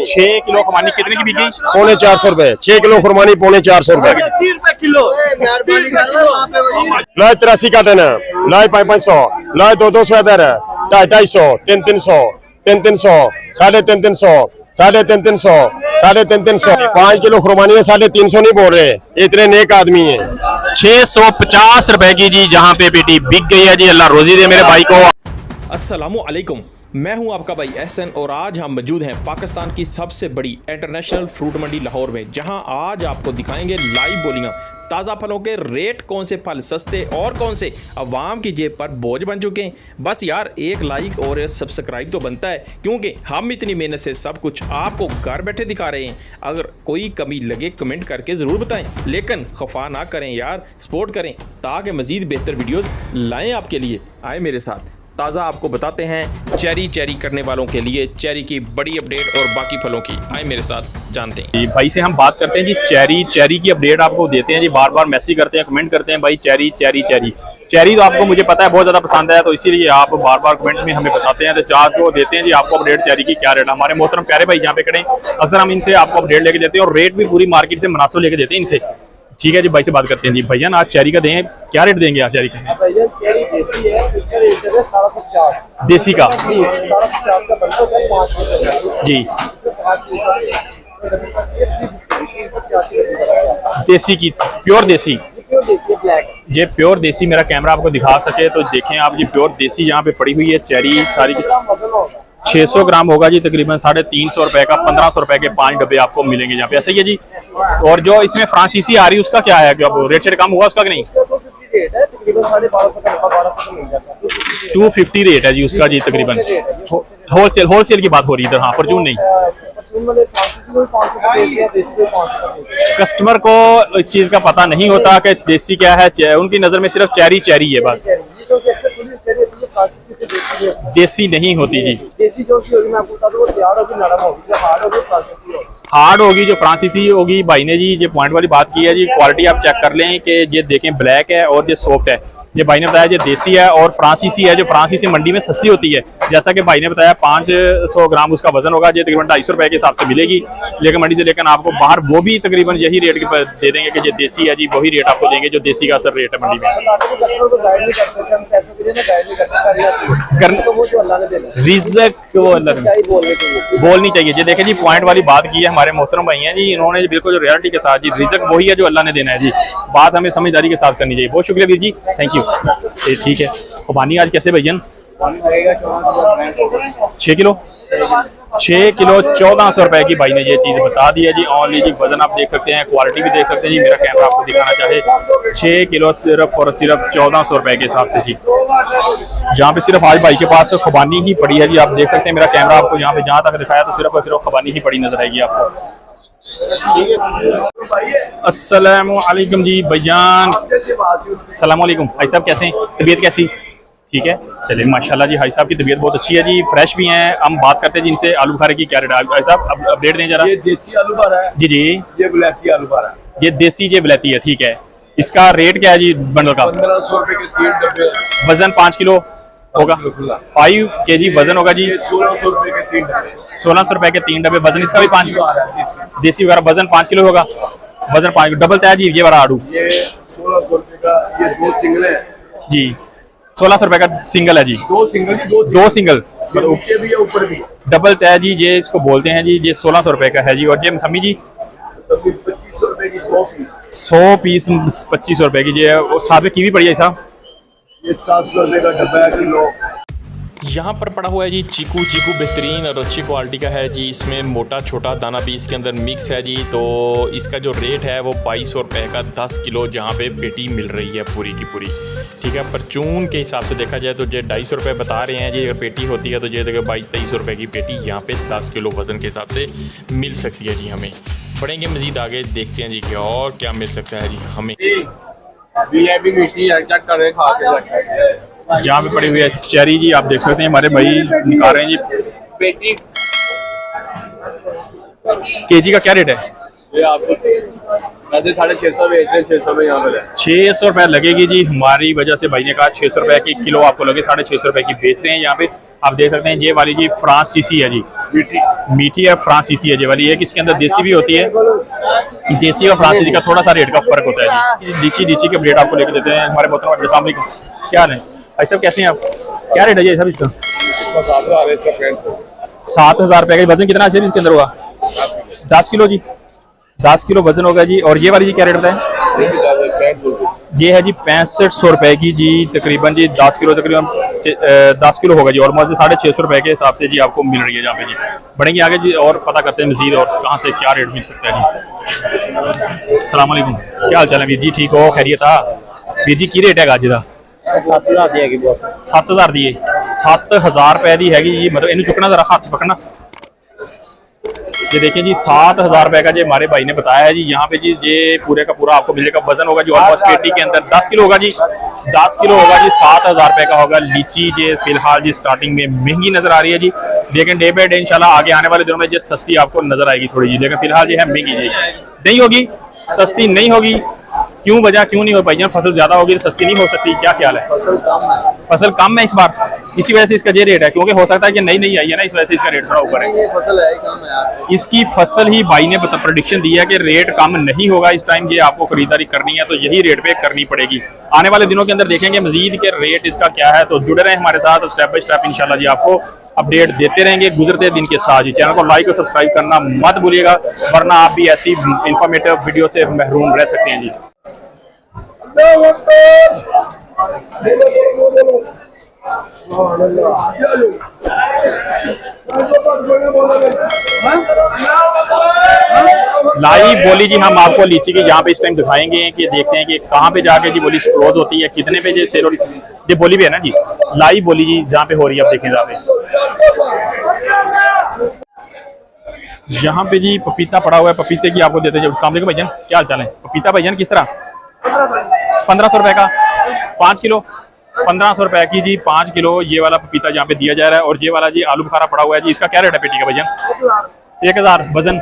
6 kilo खुमानी कितने की बिकी? 450 रुपए 6 किलो खुरमानी 450 रुपए किलो। लाए 83 का टन लाए 500 लाए 200 इधर 250 300 300 350 350 350 5 किलो खुरमानी है 350 नहीं बोल रहे, इतने नेक आदमी है। 650 रुपए की जी जहाँ पे पेटी बिक गई है जी। अल्लाह रोजी दे मेरे भाई को। अस्सलामु अलैकुम, मैं हूं आपका भाई एहसन और आज हम मौजूद हैं पाकिस्तान की सबसे बड़ी इंटरनेशनल फ्रूट मंडी लाहौर में, जहां आज आपको दिखाएंगे लाइव बोलियां ताज़ा फलों के रेट, कौन से फल सस्ते और कौन से अवाम की जेब पर बोझ बन चुके हैं। बस यार एक लाइक और सब्सक्राइब तो बनता है, क्योंकि हम इतनी मेहनत से सब कुछ आपको घर बैठे दिखा रहे हैं। अगर कोई कमी लगे कमेंट करके ज़रूर बताएं, लेकिन खफा ना करें यार, सपोर्ट करें ताकि मज़ीद बेहतर वीडियोज़ लाएँ आपके लिए। आए मेरे साथ, ताज़ा आपको बताते हैं चेरी करने वालों के लिए चेरी की बड़ी अपडेट और बाकी फलों की। आए मेरे साथ जानते हैं। भाई से हम बात करते हैं जी चेरी की अपडेट आपको देते हैं जी। बार बार मैसेज करते हैं, कमेंट करते हैं भाई चेरी तो आपको मुझे पता है बहुत ज़्यादा पसंद है, तो इसीलिए आप बार बार कमेंट में हमें बताते हैं। तो चार्ज को देते हैं जी आपको अपडेट चेरी की क्या रेट। हमारे मोहतरम प्यारे भाई यहाँ पे खड़े, अक्सर हम इनसे आपको अपडेट लेके देते हैं और रेट भी पूरी मार्केट से मुनासिब लेके देते हैं इनसे। ठीक है जी, भाई से बात करते हैं जी। भैया आज चेरी का दें, क्या रेट देंगे आप चेरी का? भैया चेरी देसी है, इसका रेट है 1750 देसी का जी। 1750 का बंडल है 5 जी। देसी की प्योर देसी ब्लैक, ये प्योर देसी मेरा कैमरा आपको दिखा सके तो देखें आप जी। प्योर देसी यहाँ पे पड़ी हुई है चेरी सारी की 600 ग्राम होगा जी, तकरीबन 350 रुपए का 1500 रुपए के 5 डब्बे आपको मिलेंगे यहाँ पे। ऐसे ही है जी। और जो इसमें फ्रांसीसी आ रही है उसका क्या है, क्या रेट शेट कम हुआ उसका कि नहीं? 250 रेट है जी उसका जी, तकरीबन होलसेल की बात हो रही है इधर। हाँ, परचून नहीं। कस्टमर को इस चीज का पता नहीं होता कि देसी क्या है, उनकी नजर में सिर्फ चेरी है बस, देसी नहीं होती जी। देसी जो सी होगी मैं आपको बता दूं, वो तैयार होगी, नरम होगी, जो हार्ड होगी फ्रांसीसी होगी। हार्ड होगी जो फ्रांसीसी होगी। भाई ने जी ये पॉइंट वाली बात की है जी। क्वालिटी आप चेक कर लें कि ये देखें ब्लैक है और ये सॉफ्ट है। ये भाई ने बताया ये देसी है और फ्रांसीसी है। जो फ्रांसीसी मंडी में सस्ती होती है, जैसा कि भाई ने बताया 500 ग्राम उसका वजन होगा। ये तकरीबन 250 रुपए के हिसाब से मिलेगी लेकिन मंडी से। लेकिन आपको बाहर वो भी तकरीबन यही रेट के दे देंगे कि ये देसी है जी, वही रेट आपको देंगे जो देसी का असर रेट है मंडी में। रिज़्क को बोलनी चाहिए जी। देखिए जी, पॉइंट वाली बात की है हमारे मोहतरम भाई हैं जी, इन्होंने बिल्कुल जो रियलिटी के साथ जी, रिज़्क वही है जो अल्लाह ने देना है जी। बात हमें समझदारी के साथ करनी चाहिए। बहुत शुक्रिया वीर जी, थैंक यू। ठीक है, खुबानी आज कैसे भैया? 6 किलो 1400 रुपए की भाई ने ये चीज़ बता दी है जी। ऑनली जी वजन आप देख सकते हैं, क्वालिटी भी देख सकते हैं जी। मेरा कैमरा आपको दिखाना चाहे 6 किलो सिर्फ और सिर्फ 1400 रुपए के हिसाब से जी। जहाँ पे सिर्फ आज भाई के पास खुबानी ही पड़ी है जी। आप देख सकते हैं मेरा कैमरा आपको यहाँ पे जहाँ तक दिखाया तो सिर्फ और सिर्फ खुबानी ही पड़ी नजर आएगी आपको। अस्सलामु अलैकुम जी भैयान। अस्सलामु अलैकुम भाई साहब, कैसे हैं? तबीयत कैसी? ठीक है, चलिए माशाल्लाह जी। भाई साहब की तबीयत बहुत अच्छी है जी, फ्रेश भी हैं। हम बात करते हैं जी इनसे आलू बुखारे की क्या रेट है। भाई साहब अपडेट दें जरा। ये देसी आलू बुखारा है जी जी। ये विलायती आलू बुखारा है। ये देसी ये विलायती है, ठीक है। इसका रेट क्या है जी बंडल का? 1500 रुपए के 3 डब्बे। वजन 5 किलो होगा, 5 kg वजन होगा जी। 1600 रुपए के 3 डब्बे। 1600 रुपए के 3 डब्बे। वजन इसका भी 5 देसी वगैरह वजन 5 किलो होगा। वजन 5 डबल तय जी। ये वाला आड़ू ये 1600 रुपए का, ये 2 सिंगल है जी। 1600 रुपए का सिंगल है जी। 2 सिंगल जी, 2 सिंगल नीचे भी है ऊपर भी। डबल तय जी, ये इसको बोलते हैं जी। ये 1600 रुपए का है जी। और ये मौसमी जी सभी 2500 रुपए की 100 पीस। 100 पीस 2500 रुपए की। ये और साथ में कीवी पड़ी है साहब, ये 700 रुपए का डब्बा है किलो। यहाँ पर पड़ा हुआ है जी चीकू बेहतरीन और अच्छी क्वालिटी का है जी। इसमें मोटा छोटा दाना भी इसके अंदर मिक्स है जी। तो इसका जो रेट है वो 2200 रुपये का 10 किलो जहाँ पे पेटी मिल रही है पूरी की पूरी। ठीक है, परचून के हिसाब से देखा जाए तो ये 250 रुपये बता रहे हैं जी। अगर पेटी होती है तो ये देखो 2200 रुपये की पेटी यहाँ पे 10 किलो वज़न के हिसाब से मिल सकती है जी। हमें बढ़ेंगे मज़ीद आगे, देखते हैं जी कि और क्या मिल सकता है जी हमें। यहाँ पे पड़ी हुई है चेरी जी, आप देख सकते हैं हमारे भाई निकाल रहे हैं जी। पेटी केजी का क्या रेट है? ये आपको वैसे 650 बेच रहे हैं, 600 में यहाँ पे 600 रुपये लगेगी जी। हमारी वजह से भाई ने कहा 600 रुपये की किलो आपको लगे, 650 रुपये की बेच रहे हैं यहाँ पे। आप देख सकते हैं ये वाली जी फ्रांसीसी है जी, मीठी है, फ्रांसीसी है ये वाली। एक इसके अंदर देसी भी होती है, देसी और फ्रांसीसी का थोड़ा सा रेट का फर्क होता है जी। लीची के अपडेट आपको लेकर देते हैं हमारे मोहतरम अस्सलाम वालेकुम, क्या हाल है भाई साहब, कैसे हैं आप? क्या रेट है ये सब इसका? 7,000 रुपये का। वजन कितना है इसके अंदर होगा? 10 किलो जी, 10 किलो वजन होगा जी। और ये वाली जी क्या रेट बताएं? ये है जी 6500 रुपए की जी, तकरीबन जी 10 किलो, तकरीबन 10 किलो होगा जी। ऑलमोस्ट 650 रुपए के हिसाब से जी आपको मिल रही है जहाँ पे जी। बढ़ेंगे आगे जी और पता करते हैं मजीद और कहाँ से क्या रेट मिल सकता है जी। अस्सलाम वालेकुम, क्या हाल चाल है वीर जी? ठीक हो, खैरियत? वीर जी की रेट है गाजी का? 7,000 दिएगी बॉस। 7,000 दिए, 7,000 रुपए की हैगी जी। मतलब इन्हें चुकना जरा, हाथ पकड़ना। ये देखिए जी 7,000 रुपए का जी हमारे भाई ने बताया है जी। यहाँ पे जी ये पूरे का पूरा आपको मिलेगा। वजन होगा जी ऑलमोस्ट पेटी के अंदर 10 किलो होगा जी, 10 किलो होगा जी। 7,000 रुपए का होगा। लीची जी फिलहाल जी स्टार्टिंग में महंगी नजर आ रही है जी, लेकिन डे बाई डे इंशाल्लाह आगे आने वाले दिनों में जी सस्ती आपको नजर आएगी थोड़ी जी, लेकिन फिलहाल ये है महंगी जी। नहीं होगी, सस्ती नहीं होगी। क्यों, वजह क्यों नहीं हो पाई? फसल ज्यादा होगी तो सस्ती नहीं हो सकती, क्या ख्याल है? फसल कम है इस बार, इसी वजह से इसका ये रेट है। क्योंकि हो सकता है कि नई आई है ना, इस वजह से इसका रेट थोड़ा ऊपर है। ये फसल है कम है, इसकी फसल ही भाई ने प्रेडिक्शन दी है कि रेट कम नहीं होगा इस टाइम। ये आपको खरीदारी करनी है तो यही रेट पे करनी पड़ेगी। आने वाले दिनों के अंदर देखेंगे मजीद के रेट इसका क्या है, तो जुड़े रहें हमारे साथ। स्टेप बाय स्टेप इंशाल्लाह जी आपको अपडेट देते रहेंगे गुजरते दिन के साथ ही। चैनल को लाइक और सब्सक्राइब करना मत भूलिएगा, वरना आप भी ऐसी इंफॉर्मेटिव वीडियो से महरूम रह सकते हैं जी। लाइव बोली जी हम आपको लीची की यहाँ पे इस टाइम दिखाएंगे कि देखते हैं कि कहाँ पे जाके जी बोली क्लोज होती है, कितने पे जी सेल हो रही है। ये बोली भी है ना जी, लाइव बोली जी जहाँ पे हो रही है, आप देखें जहाँ पे। यहाँ पे जी पपीता पड़ा हुआ है, पपीते की आपको देते हैं। अस्सलाम वालेकुम भाईजान, क्या हाल चाल है? पपीता भाईजान किस तरह? 1500 रुपए का 5 किलो, 1500 रुपए की जी 5 किलो ये वाला पपीता यहाँ पे दिया जा रहा है। और ये वाला जी आलू बुखारा पड़ा हुआ है जी, इसका क्या रेट है पेटी का भाईजान? 1000। वजन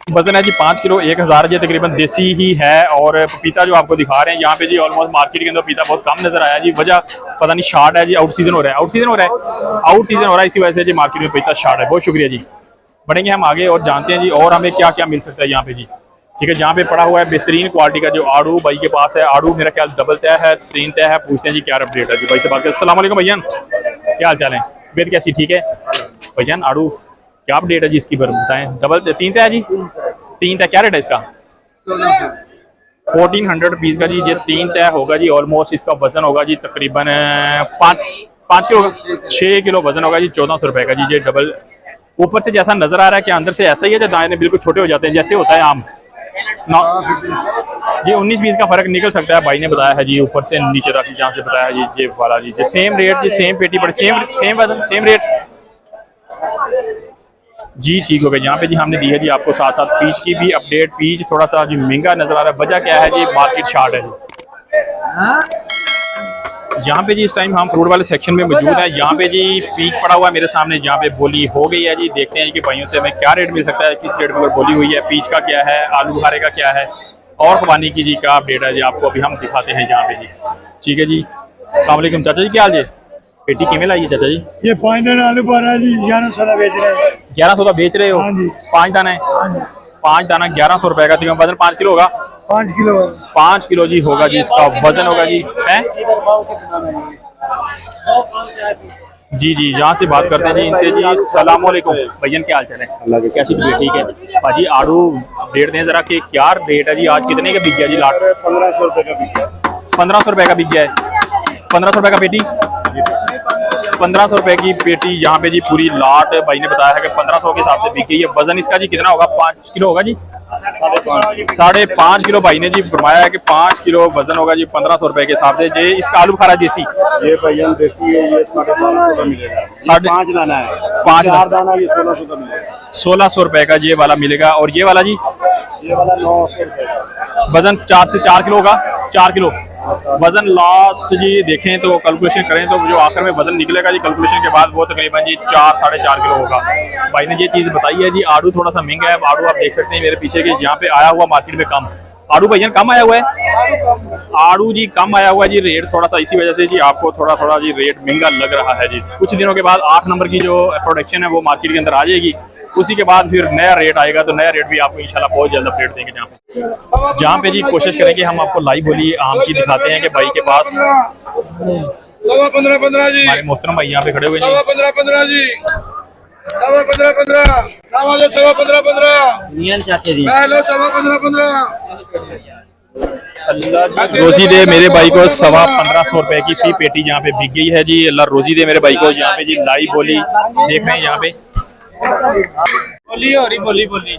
वजन है जी 5 किलो 1000। ये तकरीबन देसी ही है। और पपीता जो आपको दिखा रहे हैं यहाँ पे जी ऑलमोस्ट मार्केट के अंदर पपीता बहुत कम नजर आया जी। वजह पता नहीं, शार्ट है जी, आउट सीजन हो रहा है, आउट सीजन हो रहा है, इसी वजह से जी मार्केट में पपीता शार्ट है। बहुत शुक्रिया जी। बढ़ेंगे हम आगे और जानते हैं जी और हमें क्या क्या मिल सकता है यहाँ पे जी। ठीक है, जहाँ पे पड़ा हुआ है बेहतरीन क्वालिटी का जो आड़ू भाई के पास है। आड़ू मेरा ख्याल डबल तय है, 3 तय है। पूछते हैं जी क्या अपडेट है जी भाई से बात करें। अस्सलाम वालेकुम भैया, क्या हाल चाल है? तबीयत कैसी? ठीक है भैया। आड़ू क्या अपडेट है जी इसकी बताएं? डबल 3 तय है जी, 3 तय। क्या रेट है इसका? 1400 रुपीज़ का जी। ये 3 तय होगा जी। ऑलमोस्ट इसका वजन होगा जी तकरीबन 5 किलो, 6 किलो वजन होगा जी। 1400 रुपए का जी। ये डबल ऊपर से जैसा नजर आ रहा है कि अंदर से ऐसा ही है, जो दाने बिल्कुल छोटे हो जाते हैं जैसे होता है आम जी। 19-20 का फर्क निकल सकता है, भाई ने बताया है जी। ऊपर से नीचे तक जहाँ से बताया जी ये वाला जी। सेम रेट जी, सेम पेटी पड़ी, सेम वजन, सेम रेट जी। ठीक हो गया। यहाँ पे जी हमने दी है जी आपको साथ साथ पीच की भी अपडेट। पीच थोड़ा सा जी महंगा नजर आ रहा है, वजह क्या है जी? मार्केट शार्ट है जी। यहाँ पे जी इस टाइम हम फ्रूट वाले सेक्शन में मौजूद है। यहाँ पे जी पीच पड़ा हुआ है मेरे सामने, जहाँ पे बोली हो गई है जी। देखते हैं कि भाइयों से हमें क्या रेट मिल सकता है, किस रेट पर बोली हुई है, पीच का क्या है, आलू बुखारे का क्या है और खुबानी की जी का अपडेट है जी। आपको अभी हम दिखाते हैं यहाँ पे जी। ठीक है जी। अस्सलाम वालेकुम चाचा जी, क्या हाल जी? पेटी किमें लाई है चाचा जी? ये 5 दाना आलू बुखारा जी 1100 बेच रहे हैं। 1100 का बेच रहे हो? 5 दाना है, 5 दाना 1100 रुपए का। तो वजन 5 किलो होगा? 5 किलो 5 किलो जी होगा जी इसका वजन होगा जी। है जी जी। यहाँ से बात करते हैं जी इनसे जी। अस्सलाम वालेकुम भैया, क्या हाल चाल है? अल्लाह की कैसी तबीयत? ठीक है भाजी। आड़ू रेट दें जरा कि क्या रेट है जी आज? कितने का बिक गया जी लाट? 1500 रुपए का बिक गया। 1500 रुपए का बिक गया है। 1500 रुपए का पेटी, 1500 रुपए की पेटी यहाँ पे जी पूरी लाट भाई ने बताया है कि 1500 के हिसाब से बिक गई है। वजन इसका जी कितना होगा? 5 किलो होगा जी। 5.5 किलो भाई ने जी फरमाया है कि 5 किलो वजन होगा जी 1500 रुपए के हिसाब से जी। इसका आलू बुखारा देसी, ये भैया देसी है, ये 1250 का मिलेगा। 5 दाना है, 4 दाना ये 1600 का मिलेगा। 1600 रुपए का ये वाला मिलेगा। और ये वाला जी? ये वाला 900 रुपए का। वजन 4 से 4 किलो होगा। 4 किलो वजन लास्ट जी। देखें तो कैलकुलेशन करें तो जो आखिर में वजन निकलेगा जी कैलकुलेशन के बाद वो तकरीबन जी 4-4.5 किलो होगा। भाई ने ये चीज़ बताई है जी। आड़ू थोड़ा सा महंगा है। आड़ू आप देख सकते हैं मेरे पीछे कि यहाँ पे आया हुआ मार्केट में कम, आड़ू भैया कम आया हुआ है, आड़ू जी कम आया हुआ है जी, रेट थोड़ा सा इसी वजह से जी आपको थोड़ा थोड़ा जी रेट महंगा लग रहा है जी। कुछ दिनों के बाद 8 नंबर की जो प्रोडक्शन है वो मार्केट के अंदर आ जाएगी, उसी के बाद फिर नया रेट आएगा, तो नया रेट भी आपको इंशाल्लाह बहुत जल्द अपडेट देंगे। जहाँ पे जी कोशिश करेंगे हम आपको लाइव बोली आम की दिखाते हैं कि भाई के पास 15 जी, हमारे मोहतरम भाई यहाँ पे खड़े हुए हैं 15 जी, 15 हेलो 15 रोजी दे मेरे भाई को 1500 रुपए की फी पेटी यहाँ पे बिक गई है जी। अल्लाह रोजी दे मेरे भाई को। यहाँ पे जी लाइव बोली देख रहे हैं, यहाँ पे बोली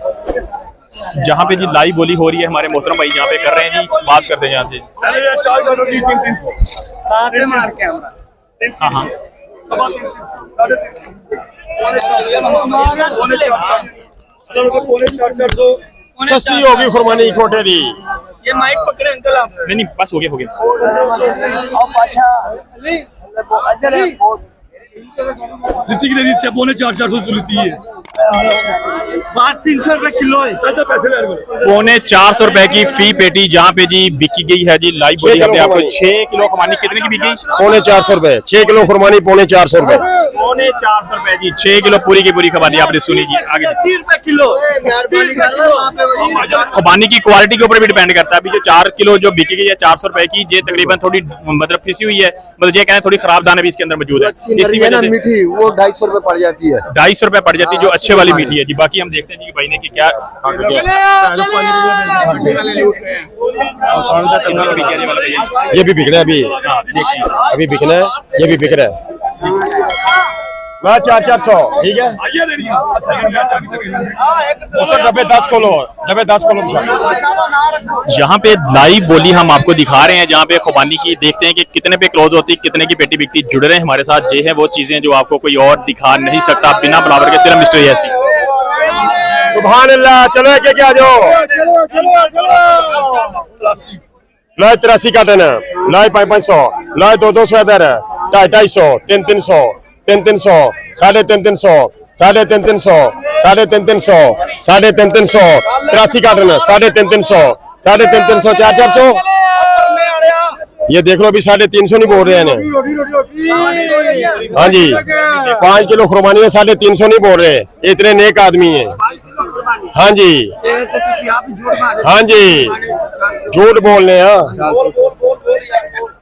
जहाँ पे जी लाइव बोली हो रही है, हमारे मोहतरम भाई यहाँ पे कर रहे हैं जी, बात करते हैं यहाँ से। हाँ हाँ सस्ती होगी खुरमानी कोटे दी। ये माइक पकड़े अंकल आप। नहीं नहीं बस हो गया जितनी की लेती है 450 लेती है, 300 रुपए किलो है। चाचा पैसे ले लो। 450 रुपए की फी पेटी जहाँ पे जी बिकी गई है जी लाइव बोली। यहाँ पे आपको 6 किलो खुरमानी कितने की बिकी? 450 रुपए। 6 किलो खुरमानी 450 रुपए। 450 रुपए जी, 6 किलो पूरी की पूरी खुबानी आपने सुनी जी। आगे 3 रुपए किलो। खुबानी की क्वालिटी के ऊपर भी डिपेंड करता है। अभी जो 4 किलो जो बिकी गई है 400 रुपए की, ये तकरीबन थोड़ी मतलब फिसी हुई है, मतलब ये कहना थोड़ी खराब दाने भी इसके अंदर मौजूद है। इसी वजह से मीठी वो 250 रुपए पड़ जाती है। 250 रुपए पड़ जाती है जो अच्छे वाली मीठी है जी। बाकी हम देखते हैं जी भाई ने कि क्या ये भी बिक रहा है अभी, अभी बिकना है, ये भी बिक रहा है। 400 ठीक है। डब्बे 10 किलो, डब्बे 10 किलो। यहाँ पे लाइव बोली हम आपको दिखा रहे हैं, जहाँ पे खुबानी की देखते हैं कि कितने पे क्लोज होती, कितने की पेटी बिकती। जुड़ रहे हैं हमारे साथ, ये है वो चीजें जो आपको कोई और दिखा नहीं सकता बिना बराबर के, सिर्फ मिस्टर यस। सुभान अल्लाह। चलो एक क्या जाओ। लो 83 का टन, लो 500, लो 200 इधर, 250, 300, 300, 350, 350, 350, 350, 83 का टन, 350, 350, 400। ये देख लो अभी 350 नहीं बोल रहे हैं। हाँ जी 5 किलो खुरमानी है, 350 नहीं बोल रहे, इतने नेक आदमी हैं। हाँ जी हाँ जी झूठ बोल रहे हैं।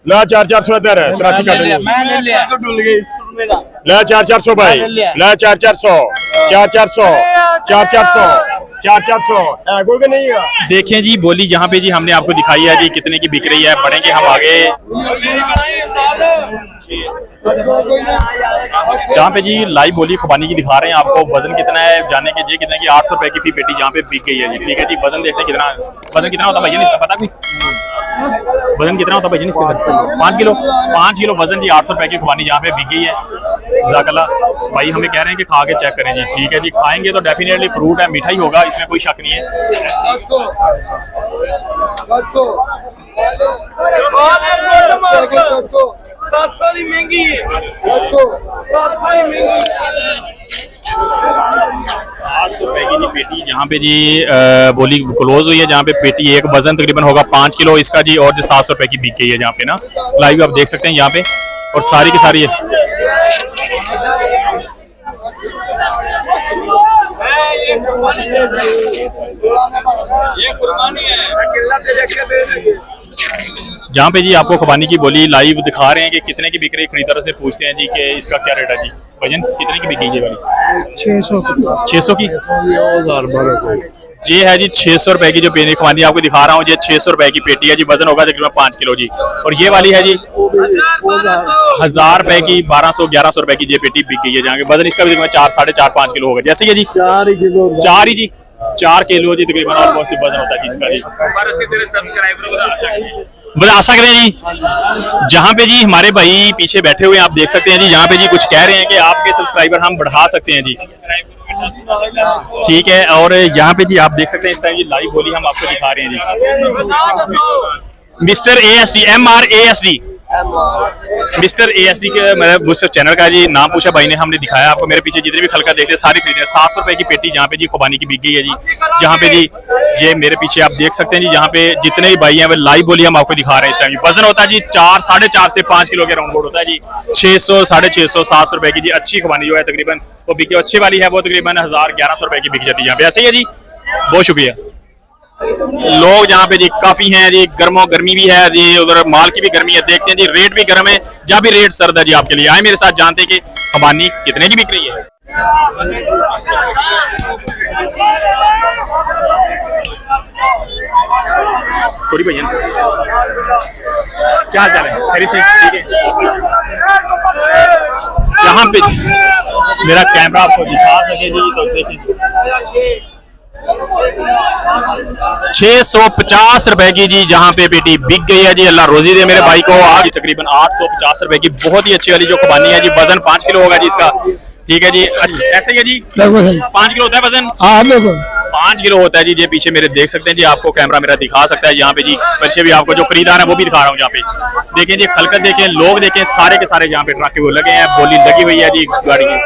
ला 400 इधर 83 का ला 400 भाई, ला 400, 400 नहीं है। देखें जी बोली जहाँ पे जी हमने आपको दिखाई है जी कितने की बिक रही है। बढ़ेंगे हम आगे, जहाँ पे जी लाइव बोली खुबानी की दिखा रहे हैं आपको। वजन कितना है जाने के जी, कितने की 800 रुपए की फी पेटी जहाँ पे बिक गई है जी। ठीक है जी, वजन देखते हैं कितना, वजन कितना होता है भैया इसका पता नहीं, वजन कितना होता है भैया इसके अंदर? 5 किलो। 5 किलो वजन जी, 800 रुपए की खुबानी जहाँ पे बिक गई है। ज़ाकल्ला भाई हमें कह रहे हैं कि खा के चेक करें जी। ठीक है जी, खाएंगे तो डेफिनेटली फ्रूट है, मीठा ही होगा, इसमें कोई शक नहीं है। 700 रुपए की जी पेटी जहाँ पे जी बोली क्लोज हुई है, जहाँ पे पेटी एक वजन तकरीबन होगा 5 किलो इसका जी, और जो 700 रुपए की बिक गई है जहाँ पे ना। लाइव आप देख सकते हैं यहाँ पे, और सारी की सारी जहाँ पे जी आपको खुबानी की बोली लाइव दिखा रहे हैं कि कितने की बिक रही। खरीदारों से पूछते हैं जी कि इसका क्या रेट है जी, वजन कितने की बिकी है वाली? 600 की। ये है जी 600 रुपए की जो पेटी खुबानी आपको दिखा रहा हूँ, ये 600 रुपए की पेटी है जी, वजन होगा तकरीबन 5 किलो जी। और ये वाली है जी 1000 रुपए की, 1200-1100 रुपए की ये पेटी बिक गई है, जहाँ के वजन इसका भी 4, 4.5, 5 किलो होगा। जैसे कि जी 4 ही जी, 4 किलो जी तकरीबन ऑलमोस्ट वजन होता है जी इसका जी। आशा करें जी, जहाँ पे जी हमारे भाई पीछे बैठे हुए हैं आप देख सकते हैं जी, जहाँ पे जी कुछ कह रहे हैं कि आपके सब्सक्राइबर हम बढ़ा सकते हैं जी। ठीक है, और यहाँ पे जी आप देख सकते हैं इस टाइम जी लाइव बोली हम आपको दिखा रहे हैं जी। Mister ASD MRASD mister ASD के मतलब उस चैनल का जी नाम पूछा भाई ने, हमने दिखाया आपको। मेरे पीछे जितने भी खलका देखते हैं सारे खरीदे 700 रुपए की पेटी जहाँ पे जी खुबानी की बिक गई है जी। जहाँ पे जी ये मेरे पीछे आप देख सकते हैं जी, जहाँ पे जितने भी भाई हैं वो लाइव बोली हम आपको दिखा रहे हैं इस टाइम। वजन होता है जी 4 साढ़े 4 से 5 किलो के राउंड बोर्ड होता है जी। 600 साढ़े 600 700 रुपए की जी अच्छी खुबानी जो है तकरीबन वो बिके। अच्छी वाली है वो तकरीबन 1000-1100 रुपए की बिक जाती है यहाँ पे। ऐसे ही है जी, बहुत शुक्रिया। लोग यहाँ पे जी काफी हैं जी, गर्मी भी है जी, उधर माल की भी गर्मी है। देखते हैं जी रेट भी गर्म है, जहाँ भी रेट सर्द है जी। आपके लिए आए मेरे साथ, जानते हैं कि खुबानी कितने की बिक रही है। सॉरी भैया, क्या हाल चाल है? खैरियत से? ठीक है। यहाँ पे मेरा कैमरा आपको दिखा सके जी तो देखिए 650 रुपए की जी जहाँ पे पेटी बिक गई है जी। अल्लाह रोजी दे मेरे भाई को। आज तकरीबन 850 रुपए की बहुत ही अच्छी वाली जो खुबानी है जी। वजन 5 किलो होगा जी इसका, ठीक है जी। ऐसे ही है जी, 5 किलो होता है वजन। 5 किलो होता है जी। ये पीछे मेरे देख सकते हैं जी, आपको कैमरा मेरा दिखा सकता है। यहाँ पे जी पीछे भी आपको जो खरीदार है वो भी दिखा रहा हूँ। यहाँ पे देखें जी, खलकत देखें, लोग देखें, सारे के सारे यहाँ पे ट्रक वो लगे हैं, बोली लगी हुई है जी गाड़ी की।